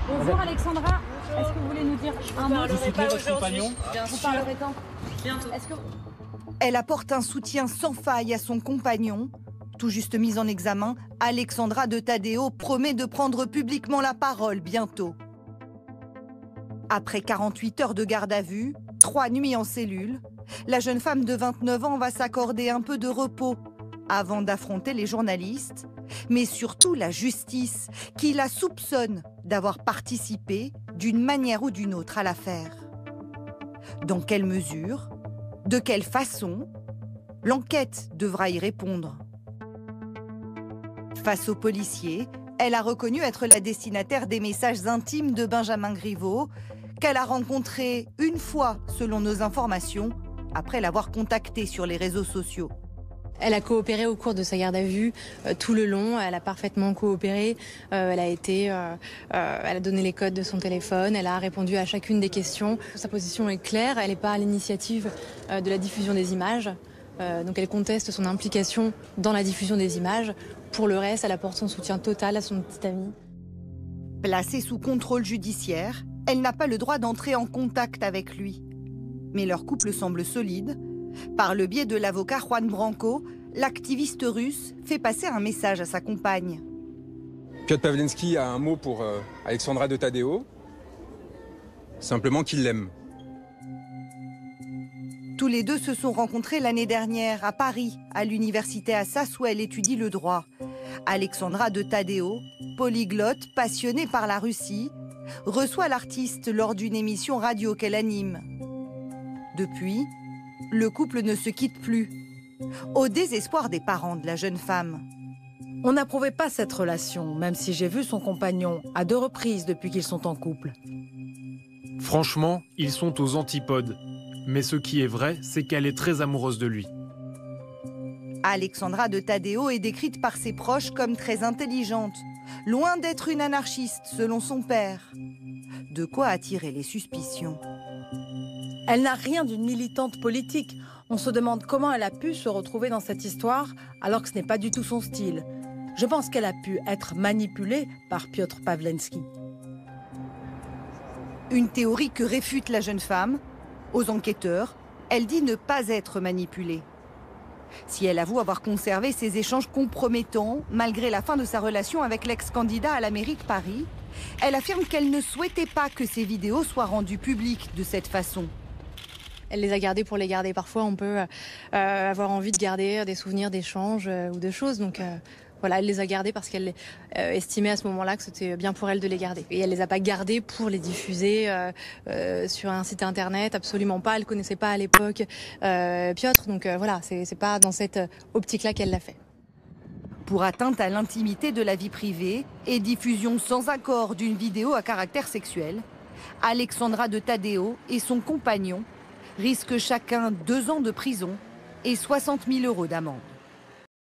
Bonjour Alexandra, est-ce que vous voulez nous dire un mot? Vous soutenez votre compagnon? Vous parlerez quand? Bientôt. Elle apporte un soutien sans faille à son compagnon. Tout juste mise en examen, Alexandra de Taddeo promet de prendre publiquement la parole bientôt. Après 48 heures de garde à vue, 3 nuits en cellule, la jeune femme de 29 ans va s'accorder un peu de repos avant d'affronter les journalistes, mais surtout la justice qui la soupçonne d'avoir participé d'une manière ou d'une autre à l'affaire. Dans quelle mesure? De quelle façon? L'enquête devra y répondre. Face aux policiers, elle a reconnu être la destinataire des messages intimes de Benjamin Griveaux, qu'elle a rencontré une fois, selon nos informations, après l'avoir contacté sur les réseaux sociaux. Elle a coopéré au cours de sa garde à vue tout le long. Elle a parfaitement coopéré. Elle a donné les codes de son téléphone. Elle a répondu à chacune des questions. Sa position est claire. Elle n'est pas à l'initiative de la diffusion des images. Donc elle conteste son implication dans la diffusion des images. Pour le reste, elle apporte son soutien total à son petit ami. Placée sous contrôle judiciaire, elle n'a pas le droit d'entrer en contact avec lui. Mais leur couple semble solide. Par le biais de l'avocat Juan Branco, l'activiste russe fait passer un message à sa compagne. Piotr Pawlenski a un mot pour Alexandra de Taddeo. Simplement qu'il l'aime. Tous les deux se sont rencontrés l'année dernière à Paris, à l'université Assas où elle étudie le droit. Alexandra de Taddeo, polyglotte passionnée par la Russie, reçoit l'artiste lors d'une émission radio qu'elle anime. Depuis, le couple ne se quitte plus, au désespoir des parents de la jeune femme. On n'approuvait pas cette relation, même si j'ai vu son compagnon à 2 reprises depuis qu'ils sont en couple. Franchement, ils sont aux antipodes. Mais ce qui est vrai, c'est qu'elle est très amoureuse de lui. Alexandra de Taddeo est décrite par ses proches comme très intelligente, loin d'être une anarchiste selon son père. De quoi attirer les suspicions. Elle n'a rien d'une militante politique. On se demande comment elle a pu se retrouver dans cette histoire alors que ce n'est pas du tout son style. Je pense qu'elle a pu être manipulée par Piotr Pawlenski. Une théorie que réfute la jeune femme. Aux enquêteurs, elle dit ne pas être manipulée. Si elle avoue avoir conservé ces échanges compromettants, malgré la fin de sa relation avec l'ex-candidat à la mairie de Paris, elle affirme qu'elle ne souhaitait pas que ces vidéos soient rendues publiques de cette façon. Elle les a gardées pour les garder. Parfois, on peut avoir envie de garder des souvenirs d'échanges ou de choses. Donc voilà, elle les a gardées parce qu'elle estimait à ce moment-là que c'était bien pour elle de les garder. Et elle les a pas gardées pour les diffuser sur un site internet, absolument pas. Elle connaissait pas à l'époque Piotr. Donc voilà, c'est pas dans cette optique-là qu'elle l'a fait. Pour atteinte à l'intimité de la vie privée et diffusion sans accord d'une vidéo à caractère sexuel, Alexandra de Taddeo et son compagnon risquent chacun 2 ans de prison et 60 000 € d'amende.